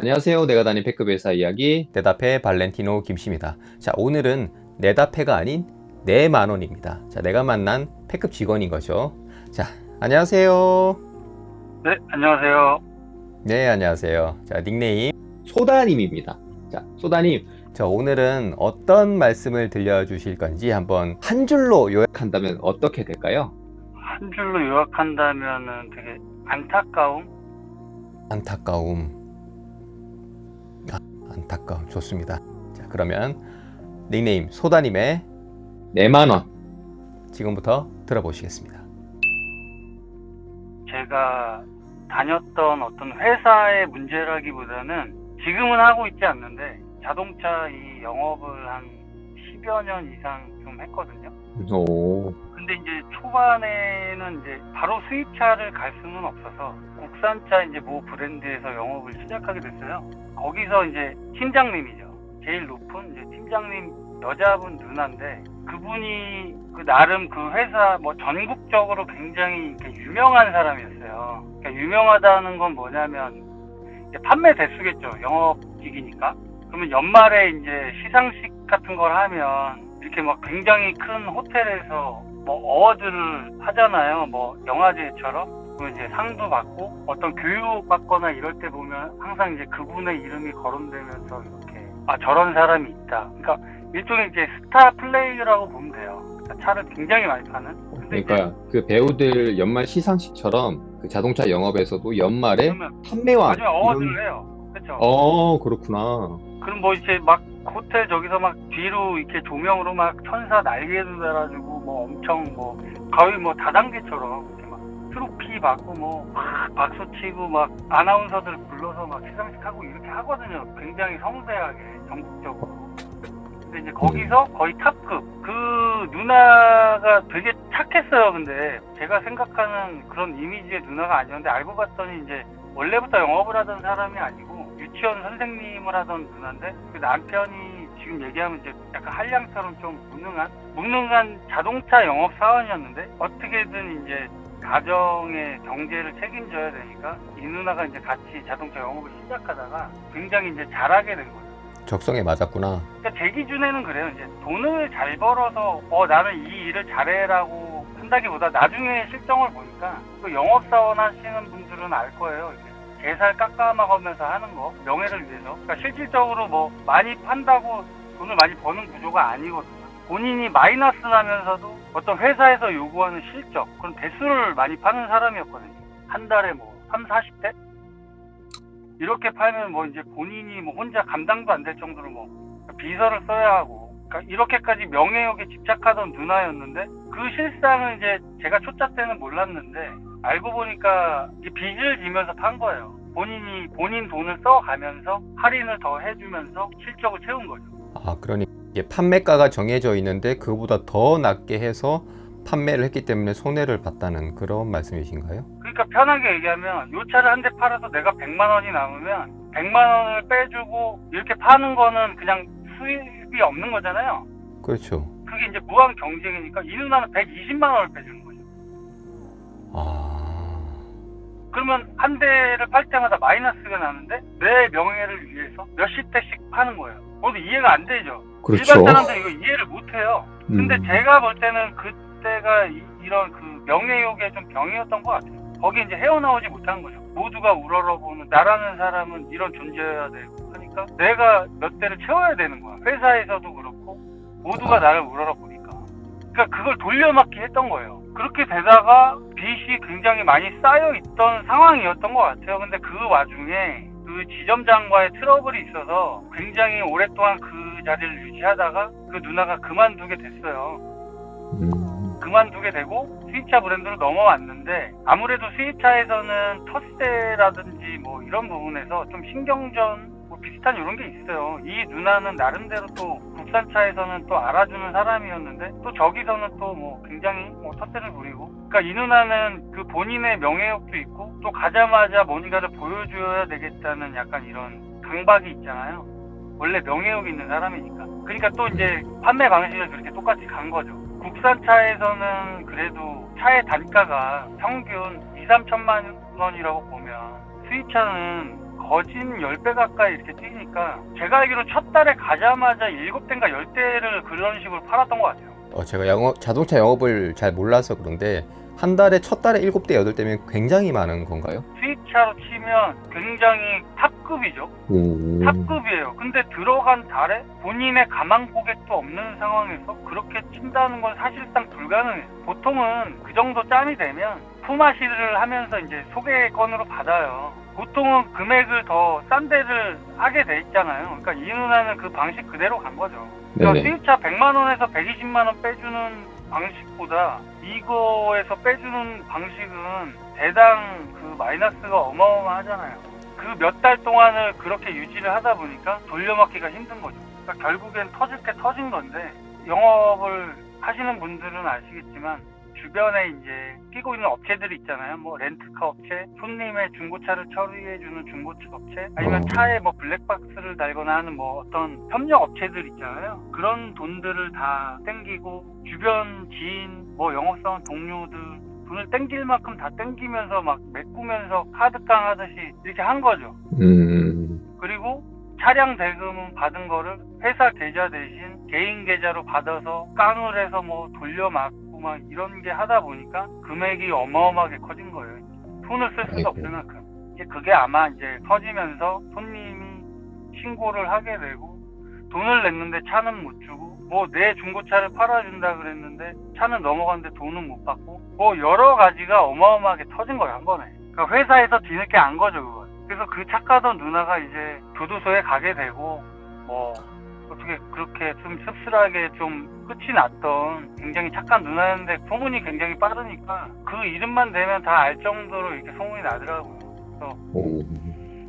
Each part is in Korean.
안녕하세요. 내가 다닌 패급 회사 이야기. 내답해 발렌티노 김씨입니다. 자, 오늘은 내답해가 아닌 내만원입니다. 자, 내가 만난 패급 직원인 거죠. 자, 안녕하세요. 네, 안녕하세요. 네, 안녕하세요. 자, 닉네임. 소다님입니다. 자, 소다님. 자, 오늘은 어떤 말씀을 들려주실 건지 한번 한 줄로 한다면 어떻게 될까요? 한 줄로 요약한다면은 되게 안타까움? 안타까움. 안타까움. 좋습니다. 자, 그러면 닉네임 소다님의 내만원. 지금부터 들어보시겠습니다. 제가 다녔던 어떤 회사의 문제라기보다는 지금은 하고 있지 않는데 자동차 이 영업을 한 10여 년 이상 좀 했거든요. 오. 근데 이제 초반에는 이제 바로 수입차를 갈 수는 없어서 국산차 이제 모 브랜드에서 영업을 시작하게 됐어요. 거기서 이제 팀장님이죠. 제일 높은 이제 팀장님 여자분 누나인데 그분이 그 나름 그 회사 뭐 전국적으로 굉장히 이렇게 유명한 사람이었어요. 그러니까 유명하다는 건 뭐냐면 이제 판매 대수겠죠. 영업직이니까. 그러면 연말에 이제 시상식 같은 걸 하면 이렇게 막 굉장히 큰 호텔에서 뭐 어워드를 하잖아요. 뭐 영화제처럼. 그러면 이제 상도 받고 어떤 교육 받거나 이럴 때 보면 항상 이제 그분의 이름이 거론되면서 이렇게 아 저런 사람이 있다. 그러니까 일종의 이제 스타 플레이라고 보면 돼요. 그러니까 차를 굉장히 많이 파는. 근데 그러니까 그 배우들 연말 시상식처럼 그 자동차 영업에서도 연말에 그러면 판매왕. 나중에 어워드를 해요. 그렇죠? 그렇구나. 그럼 뭐 이제 막 호텔 저기서 막 뒤로 이렇게 조명으로 막 천사 날개도 달아주고 뭐 엄청 뭐 거의 뭐 다단계처럼 이렇게 막 트로피 받고 뭐 막 박수 치고 막 아나운서들 불러서 막 시상식 하고 이렇게 하거든요. 굉장히 성대하게 전국적으로. 근데 이제 거기서 거의 탑급 그 누나가 되게 착했어요. 근데 제가 생각하는 그런 이미지의 누나가 아니었는데 알고 봤더니 이제 원래부터 영업을 하던 사람이 아니고 유치원 선생님을 하던 누나인데 그 남편이 지금 얘기하면 이제 약간 한량처럼 좀 무능한 자동차 영업 사원이었는데 어떻게든 이제 가정의 경제를 책임져야 되니까 이 누나가 이제 같이 자동차 영업을 시작하다가 굉장히 이제 잘하게 된 거예요. 적성에 맞았구나. 그러니까 제 기준에는 그래요. 이제 돈을 잘 벌어서 나는 이 일을 잘해라고 한다기보다 나중에 실정을 보니까 그 영업사원 하시는 분들은 알 거예요. 이제 개살 깎아먹으면서 하는 거 명예를 위해서. 그러니까 실질적으로 뭐 많이 판다고 돈을 많이 버는 구조가 아니거든요. 본인이 마이너스 나면서도 어떤 회사에서 요구하는 실적 그런 대수를 많이 파는 사람이었거든요. 한 달에 뭐 3, 40대? 이렇게 팔면 뭐 이제 본인이 뭐 혼자 감당도 안 될 정도로 뭐 비서를 써야 하고 그러니까 이렇게까지 명예욕에 집착하던 누나였는데 그 실상을 이제 제가 초짜 때는 몰랐는데 알고 보니까 빚을 지면서 판 거예요. 본인 돈을 써가면서 할인을 더 해주면서 실적을 채운 거죠. 아, 그러니 이게 판매가가 정해져 있는데 그보다 더 낮게 해서 판매를 했기 때문에 손해를 봤다는 그런 말씀이신가요? 그러니까 편하게 얘기하면 요 차를 한 대 팔아서 내가 100만 원이 남으면 100만 원을 빼주고 이렇게 파는 거는 그냥 수입이 없는 거잖아요. 그렇죠. 그게 이제 무한 경쟁이니까 이 누나는 120만 원을 빼주는 거죠. 아, 그러면 한 대를 팔 때마다 마이너스가 나는데 내 명예를 위해서 몇십 대씩 파는 거예요. 근데 이해가 안 되죠. 그렇죠. 일반 사람들은 이거 이해를 못 해요. 근데 음. 제가 볼 때는 그때가 이런 그 명예욕의 좀 병이었던 것 같아요. 거기 이제 헤어나오지 못한 거죠. 모두가 우러러보는 나라는 사람은 이런 존재여야 되고 하니까 내가 몇 대를 채워야 되는 거야. 회사에서도 그렇고 모두가 나를 우러러보니까. 그러니까 그걸 돌려막기 했던 거예요. 그렇게 되다가 빚이 굉장히 많이 쌓여 있던 상황이었던 것 같아요. 근데 그 와중에 그 지점장과의 트러블이 있어서 굉장히 오랫동안 그 자리를 유지하다가 그 누나가 그만두게 됐어요. 그만두게 되고 수입차 브랜드로 넘어왔는데 아무래도 수입차에서는 텃세라든지 뭐 이런 부분에서 좀 신경전 뭐 비슷한 이런 게 있어요. 이 누나는 나름대로 또 국산차에서는 또 알아주는 사람이었는데 또 저기서는 또 뭐 굉장히 뭐 텃세를 부리고 그러니까 이 누나는 그 본인의 명예욕도 있고 또 가자마자 뭔가를 보여줘야 되겠다는 약간 이런 강박이 있잖아요. 원래 명예욕이 있는 사람이니까. 그러니까 또 이제 판매 방식을 그렇게 똑같이 간 거죠. 국산차에서는 그래도 차의 단가가 평균 2, 3천만 원이라고 보면 수입차는 거진 10배 가까이 이렇게 뛰니까 제가 알기로 첫 달에 가자마자 7대인가 10대를 그런 식으로 팔았던 것 같아요. 제가 자동차 영업을 잘 몰라서 그런데 한 달에 첫 달에 7대, 8대면 굉장히 많은 건가요? 수입차로 치면 굉장히 탑급이죠. 탑급이에요. 근데 들어간 달에 본인의 가망 고객도 없는 상황에서 그렇게 친다는 건 사실상 불가능해요. 보통은 그 정도 짬이 되면 품앗이를 하면서 이제 소개권으로 받아요. 보통은 금액을 더 싼 데를 하게 돼 있잖아요. 그러니까 이 누나는 그 방식 그대로 간 거죠. 그러니까 네네. 수입차 100만 원에서 120만 원 빼주는 방식보다 이거에서 빼주는 방식은 대당 그 마이너스가 어마어마하잖아요. 그 몇 달 동안을 그렇게 유지를 하다 보니까 돌려막기가 힘든 거죠. 그러니까 결국엔 터질 게 터진 건데, 영업을 하시는 분들은 아시겠지만 주변에 이제 끼고 있는 업체들이 있잖아요. 뭐 렌트카 업체, 손님의 중고차를 처리해주는 중고차 업체, 아니면 차에 뭐 블랙박스를 달거나 하는 뭐 어떤 협력 업체들 있잖아요. 그런 돈들을 다 땡기고 주변 지인, 뭐 영업사원 동료들 돈을 땡길 만큼 다 땡기면서 막 메꾸면서 카드깡 하듯이 이렇게 한 거죠. 그리고 차량 대금은 받은 거를 회사 계좌 대신 개인 계좌로 받아서 깡을 해서 뭐 돌려막고 막 이런 게 하다 보니까 금액이 어마어마하게 커진 거예요. 돈을 쓸 수도 없을 만큼. 그게 아마 이제 터지면서 손님이 신고를 하게 되고, 돈을 냈는데 차는 못 주고, 뭐 내 중고차를 팔아준다 그랬는데 차는 넘어갔는데 돈은 못 받고, 뭐 여러 가지가 어마어마하게 터진 거예요, 한 번에. 그러니까 회사에서 뒤늦게 안 거죠, 그걸. 그래서 그 착하던 누나가 이제 교도소에 가게 되고, 뭐 어떻게 그렇게 좀 씁쓸하게 좀 끝이 났던 굉장히 착한 누나였는데, 소문이 굉장히 빠르니까 그 이름만 대면 다 알 정도로 이렇게 소문이 나더라고요. 그래서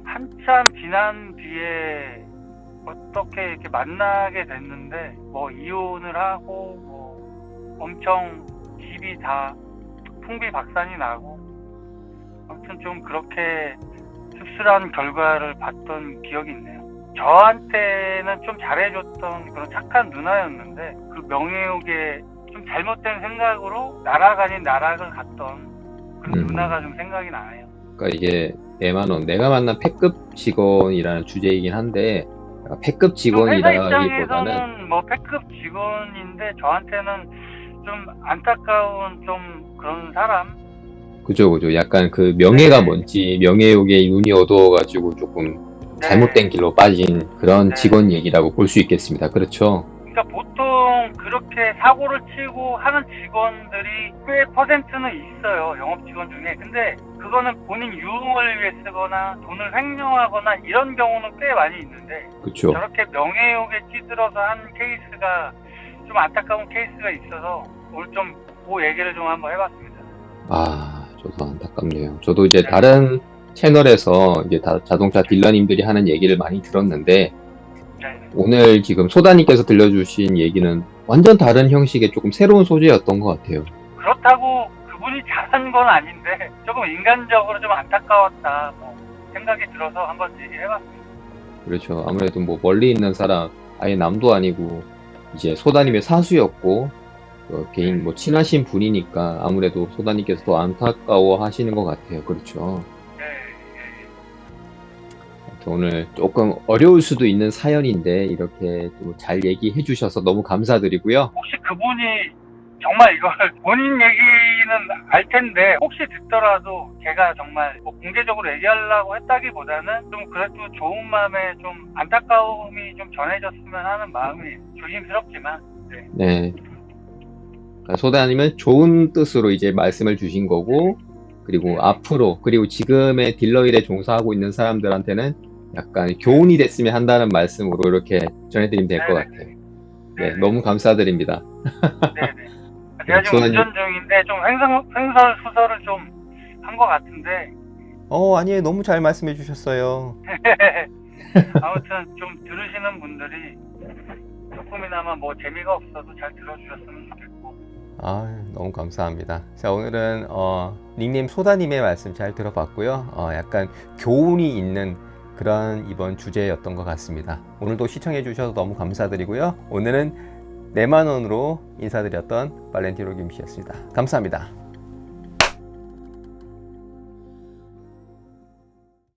한참 지난 뒤에 어떻게 이렇게 만나게 됐는데, 뭐 이혼을 하고 뭐 엄청 집이 다 풍비박산이 나고, 아무튼 좀 그렇게 씁쓸한 결과를 봤던 기억이 있네요. 저한테는 좀 잘해줬던 그런 착한 누나였는데, 그 명예욕에 좀 잘못된 생각으로 나락 아닌 나락을 갔던 그런 누나가 좀 생각이 나요. 그러니까 이게 내만원, 내가 만난 패급 직원이라는 주제이긴 한데, 패급 직원이라기보다는 회사 직원이라기보다는 입장에서는 뭐 패급 직원인데 저한테는 좀 안타까운 좀 그런 사람. 그죠. 약간 그 명예가 네. 뭔지, 명예욕에 눈이 어두워가지고 조금 잘못된 길로 빠진 그런 직원 얘기라고 볼 수 있겠습니다. 그렇죠? 그러니까 보통 그렇게 사고를 치고 하는 직원들이 꽤 퍼센트는 있어요, 영업 직원 중에. 근데 그거는 본인 유흥을 위해 쓰거나 돈을 횡령하거나 이런 경우는 꽤 많이 있는데, 그렇죠. 저렇게 명예욕에 찌들어서 한 케이스가 좀 안타까운 케이스가 있어서 오늘 좀 그 얘기를 좀 한번 해봤습니다. 저도 안타깝네요. 저도 이제 다른 채널에서 이제 자동차 딜러님들이 하는 얘기를 많이 들었는데, 오늘 지금 소다님께서 들려주신 얘기는 완전 다른 형식의 조금 새로운 소재였던 것 같아요. 그렇다고 그분이 잘한 건 아닌데 조금 인간적으로 좀 안타까웠다 뭐 생각이 들어서 한번 얘기해봤습니다. 그렇죠. 아무래도 뭐 멀리 있는 사람, 아예 남도 아니고 이제 소다님의 사수였고, 개인 뭐 친하신 분이니까 아무래도 소다님께서 더 안타까워 하시는 것 같아요. 그렇죠. 오늘 조금 어려울 수도 있는 사연인데 이렇게 또 잘 얘기해 주셔서 너무 감사드리고요. 혹시 그분이 정말 이걸 본인 얘기는 알 텐데 혹시 듣더라도 제가 정말 뭐 공개적으로 얘기하려고 했다기보다는 좀 그래도 좋은 마음에 좀 안타까움이 좀 전해졌으면 하는 마음이 조심스럽지만. 네. 그러니까 소다님은 좋은 뜻으로 이제 말씀을 주신 거고, 그리고 앞으로, 그리고 지금의 딜러 일에 종사하고 있는 사람들한테는 약간 교훈이 됐으면 한다는 말씀으로 이렇게 전해드리면 될 것 같아요. 네, 너무 감사드립니다. 네네. 제가 지금 운전 중인데 좀 횡설수설을 좀 한 것 같은데. 아니에요. 너무 잘 말씀해 주셨어요. 아무튼 좀 들으시는 분들이 조금이나마 뭐 재미가 없어도 잘 들어주셨으면 좋겠고. 너무 감사합니다. 자, 오늘은 닉네임 소다님의 말씀 잘 들어봤고요. 약간 교훈이 있는 그런 이번 주제였던 것 같습니다. 오늘도 시청해 주셔서 너무 감사드리고요. 오늘은 4만 원으로 인사드렸던 발렌티노 김씨였습니다. 감사합니다.